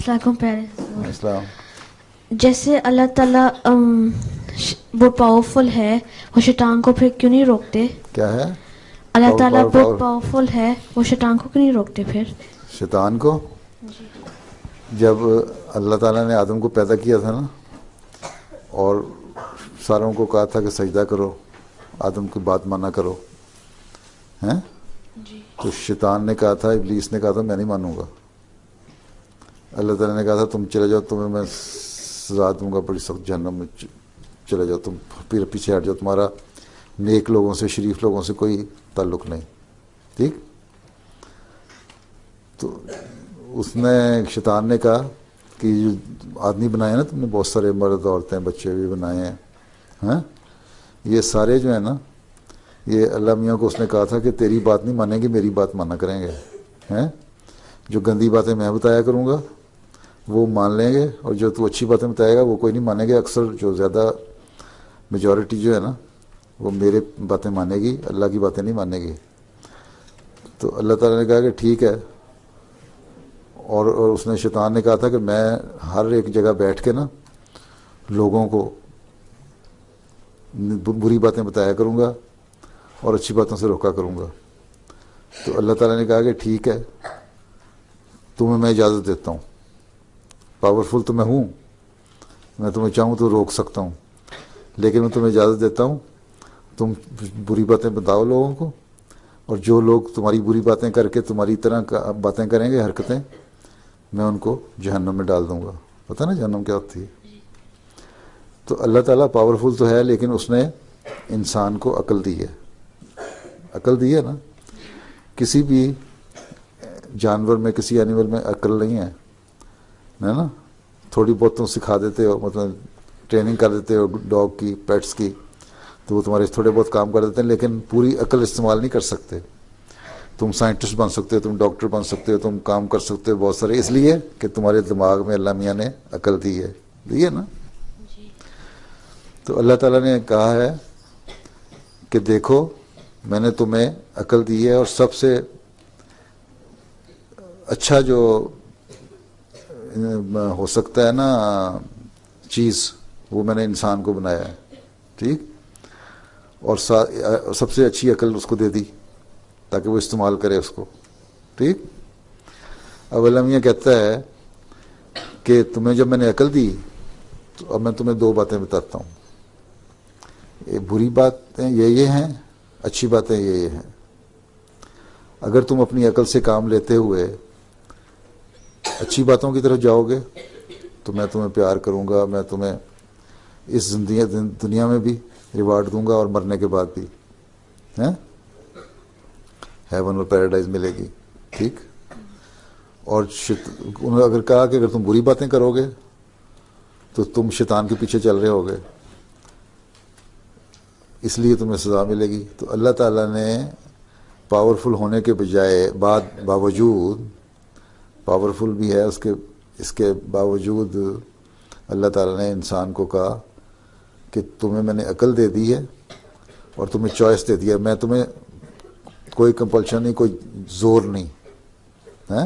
السلام علیکم پیرنٹس. اسلام. جیسے اللہ تعالیٰ وہ پاورفل ہے, وہ شیطان کو پھر کیوں نہیں روکتے؟ کیا ہے؟ اللہ تعالیٰ بہت پاورفل ہے, وہ شیطان کو کیوں نہیں روکتے پھر؟ شیطان کو جب اللہ تعالیٰ نے آدم کو پیدا کیا تھا نا, اور ساروں کو کہا تھا کہ سجدہ کرو, آدم کی بات مانا کرو, ہیں؟ تو شیطان نے کہا تھا, ابلیس نے کہا تھا میں نہیں مانوں گا. اللہ تعالیٰ نے کہا تھا تم چلے جاؤ, تمہیں میں سزا دوں گا بڑی سخت, جہنم میں چلے جاؤ, تم پھر پیچھے ہٹ جاؤ, تمہارا نیک لوگوں سے, شریف لوگوں سے کوئی تعلق نہیں. ٹھیک. تو اس نے, شیطان نے کہا کہ جو آدمی بنائے نا تم نے, بہت سارے مرد عورتیں بچے بھی بنائے ہیں, ہاں, یہ سارے جو ہیں نا, یہ اللہ میاں کو اس نے کہا تھا کہ تیری بات نہیں مانیں گے, میری بات مانا کریں گے, ہیں. جو گندی باتیں میں بتایا کروں گا وہ مان لیں گے, اور جو تو اچھی باتیں بتائے گا وہ کوئی نہیں مانے گے. اکثر جو زیادہ میجورٹی جو ہے نا وہ میرے باتیں مانے گی, اللہ کی باتیں نہیں مانے گی. تو اللہ تعالیٰ نے کہا کہ ٹھیک ہے, اور اس نے, شیطان نے کہا تھا کہ میں ہر ایک جگہ بیٹھ کے نا لوگوں کو بری باتیں بتایا کروں گا اور اچھی باتوں سے روکا کروں گا. تو اللہ تعالیٰ نے کہا کہ ٹھیک ہے, تمہیں میں اجازت دیتا ہوں, پاورفل تو میں ہوں, میں تمہیں چاہوں تو روک سکتا ہوں, لیکن میں تمہیں اجازت دیتا ہوں تم بری باتیں بتاؤ لوگوں کو, اور جو لوگ تمہاری بری باتیں کر کے تمہاری طرح باتیں کریں گے, حرکتیں, میں ان کو جہنم میں ڈال دوں گا. پتہ نا جہنم کیا ہوتی ہے؟ تو اللہ تعالیٰ پاورفل تو ہے, لیکن اس نے انسان کو عقل دی ہے. عقل دی ہے نا, کسی بھی جانور میں, کسی اینیمل میں عقل نہیں ہے نا. تھوڑی بہت تم سکھا دیتے ہو, مطلب ٹریننگ کر دیتے ہو ڈاگ کی, پیٹس کی, تو وہ تمہارے تھوڑے بہت کام کر دیتے ہیں, لیکن پوری عقل استعمال نہیں کر سکتے. تم سائنٹسٹ بن سکتے ہو, تم ڈاکٹر بن سکتے ہو, تم کام کر سکتے ہو بہت سارے, اس لیے کہ تمہارے دماغ میں اللہ میاں نے عقل دی ہے نا. تو اللہ تعالیٰ نے کہا ہے کہ دیکھو میں نے تمہیں عقل دی ہے, اور سب سے اچھا جو ہو سکتا ہے نا چیز, وہ میں نے انسان کو بنایا ہے. ٹھیک. اور سب سے اچھی عقل اس کو دے دی تاکہ وہ استعمال کرے اس کو. ٹھیک. اب اللہ میاں کہتا ہے کہ تمہیں جب میں نے عقل دی تو اب میں تمہیں دو باتیں بتاتا ہوں. بری باتیں یہ ہیں, اچھی باتیں یہ ہیں. اگر تم اپنی عقل سے کام لیتے ہوئے اچھی باتوں کی طرف جاؤ گے تو میں تمہیں پیار کروں گا, میں تمہیں اس دنیا میں بھی ریوارڈ دوں گا اور مرنے کے بعد بھی, ہیں, ہیون اور پیراڈائز ملے گی. ٹھیک. اور انہوں نے اگر کہا کہ اگر تم بری باتیں کرو گے تو تم شیطان کے پیچھے چل رہے ہوگے, اس لیے تمہیں سزا ملے گی. تو اللہ تعالیٰ نے پاورفل ہونے کے بجائے باوجود, پاورفل بھی ہے اس کے باوجود اللہ تعالیٰ نے انسان کو کہا کہ تمہیں میں نے عقل دے دی ہے اور تمہیں چوائس دے دیا, میں تمہیں کوئی کمپلشن نہیں, کوئی زور نہیں ہے.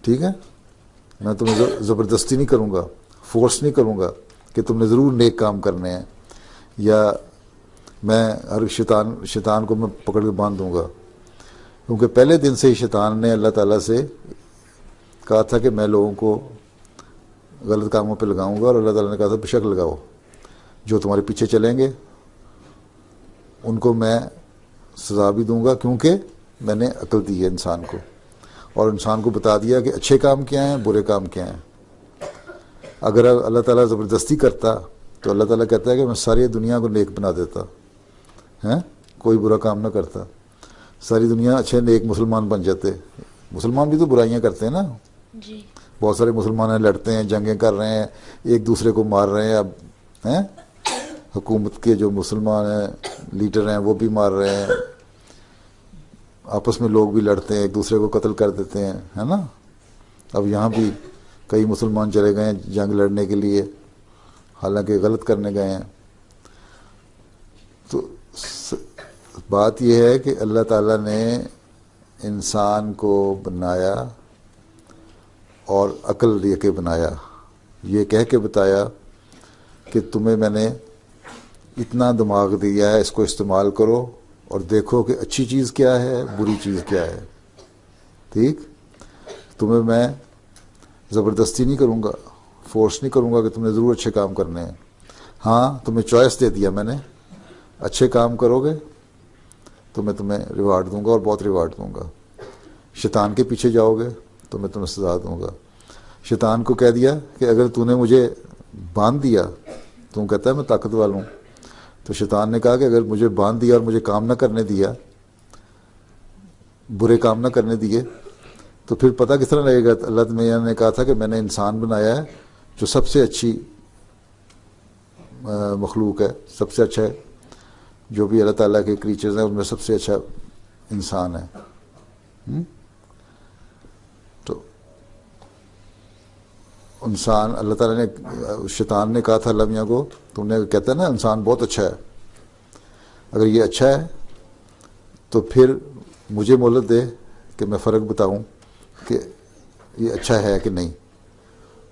ٹھیک ہے. میں تمہیں زبردستی نہیں کروں گا, فورس نہیں کروں گا کہ تم نے ضرور نیک کام کرنے ہیں, یا میں ہر شیطان کو میں پکڑ کے باندھ دوں گا. کیونکہ پہلے دن سے ہی شیطان نے اللہ تعالیٰ سے کہا تھا کہ میں لوگوں کو غلط کاموں پہ لگاؤں گا, اور اللہ تعالیٰ نے کہا تھا بے شک لگاؤ, جو تمہارے پیچھے چلیں گے ان کو میں سزا بھی دوں گا, کیونکہ میں نے عقل دی ہے انسان کو, اور انسان کو بتا دیا کہ اچھے کام کیا ہیں, برے کام کیا ہیں. اگر اللہ تعالیٰ زبردستی کرتا تو اللہ تعالیٰ کہتا ہے کہ میں ساری دنیا کو نیک بنا دیتا, ہیں, کوئی برا کام نہ کرتا, ساری دنیا اچھے نیک مسلمان بن جاتے. مسلمان بھی تو برائیاں کرتے ہیں نا, جی, بہت سارے مسلمان ہیں, لڑتے ہیں, جنگیں کر رہے ہیں, ایک دوسرے کو مار رہے ہیں. اب ہیں حکومت کے جو مسلمان ہیں, لیڈر ہیں, وہ بھی مار رہے ہیں, آپس میں لوگ بھی لڑتے ہیں, ایک دوسرے کو قتل کر دیتے ہیں, ہے نا. اب یہاں بھی کئی مسلمان چلے گئے ہیں جنگ لڑنے کے لیے, حالانکہ غلط کرنے گئے ہیں. تو بات یہ ہے کہ اللہ تعالیٰ نے انسان کو بنایا اور عقل دے کے بنایا، یہ کہہ کے بتایا کہ تمہیں میں نے اتنا دماغ دیا ہے، اس کو استعمال کرو اور دیکھو کہ اچھی چیز کیا ہے، بری چیز کیا ہے. ٹھیک، تمہیں میں زبردستی نہیں کروں گا، فورس نہیں کروں گا کہ تم نے ضرور اچھے کام کرنے ہیں. ہاں تمہیں چوائس دے دیا میں نے، اچھے کام کرو گے تو میں تمہیں ریوارڈ دوں گا اور بہت ریوارڈ دوں گا. شیطان کے پیچھے جاؤ گے تو میں تمہیں سزا دوں گا. شیطان کو کہہ دیا کہ اگر تو نے مجھے باندھ دیا، تو کہتا ہے میں طاقت والا ہوں، تو شیطان نے کہا کہ اگر مجھے باندھ دیا اور مجھے کام نہ کرنے دیا، برے کام نہ کرنے دیے، تو پھر پتہ کس طرح لگے گا. اللہ میاں نے کہا تھا کہ میں نے انسان بنایا ہے جو سب سے اچھی مخلوق ہے، سب سے اچھا ہے، جو بھی اللہ تعالیٰ کے کریچرز ہیں ان میں سب سے اچھا انسان ہے. تو انسان، اللہ تعالیٰ نے، شیطان نے کہا تھا اللہ میاں کو، تم نے کہتا ہے نا انسان بہت اچھا ہے، اگر یہ اچھا ہے تو پھر مجھے مہلت دے کہ میں فرق بتاؤں کہ یہ اچھا ہے کہ نہیں.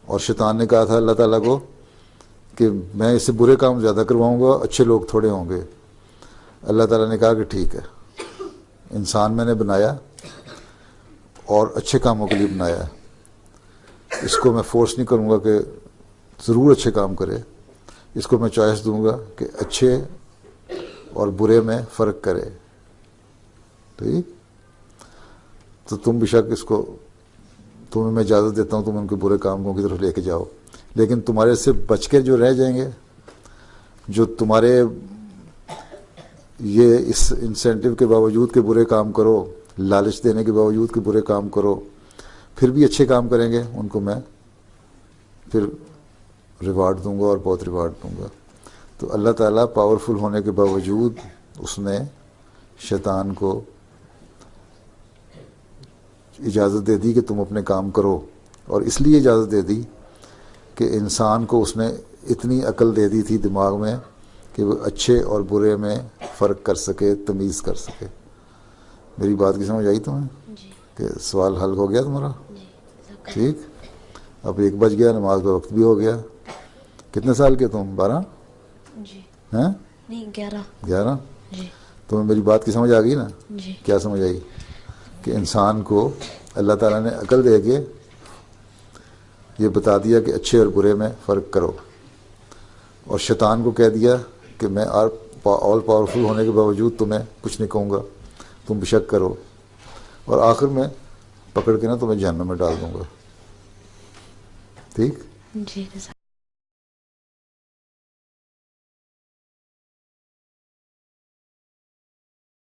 اور شیطان نے کہا تھا اللہ تعالیٰ کو کہ میں اس سے برے کام زیادہ کرواؤں گا، اچھے لوگ تھوڑے ہوں گے. اللہ تعالیٰ نے کہا کہ ٹھیک ہے، انسان میں نے بنایا اور اچھے کاموں کے لیے بنایا ہے، اس کو میں فورس نہیں کروں گا کہ ضرور اچھے کام کرے، اس کو میں چوائس دوں گا کہ اچھے اور برے میں فرق کرے. ٹھیک، تو تم بے شک اس کو، تمہیں میں اجازت دیتا ہوں تم ان کے برے کاموں کی طرف لے کے جاؤ، لیکن تمہارے سے بچ کے جو رہ جائیں گے، جو تمہارے یہ اس انسینٹیو کے باوجود کہ برے کام کرو، لالچ دینے کے باوجود کہ برے کام کرو، پھر بھی اچھے کام کریں گے، ان کو میں پھر ریوارڈ دوں گا اور بہت ریوارڈ دوں گا. تو اللہ تعالیٰ پاورفل ہونے کے باوجود اس نے شیطان کو اجازت دے دی کہ تم اپنے کام کرو، اور اس لیے اجازت دے دی کہ انسان کو اس نے اتنی عقل دے دی تھی دماغ میں کہ وہ اچھے اور برے میں فرق کر سکے، تمیز کر سکے. میری بات کی سمجھ آئی تمہیں؟ جی کہ سوال حل ہو گیا تمہارا؟ جی. ٹھیک، اب 1 بج گیا، نماز کا وقت بھی ہو گیا. کتنے سال کے تم؟ 12 جی ہیں؟ نہیں 11. 11. جی تمہیں میری بات کی سمجھ آ گئی نا؟ جی کیا سمجھ آئی؟ کہ انسان کو اللہ تعالیٰ نے عقل دے کے یہ بتا دیا کہ اچھے اور برے میں فرق کرو، اور شیطان کو کہہ دیا کہ میں آل پاورفل ہونے کے باوجود تمہیں کچھ نہیں کہوں گا، تم بے شک کرو، اور آخر میں پکڑ کے نا تمہیں جہنم میں ڈال دوں گا. ٹھیک. جی.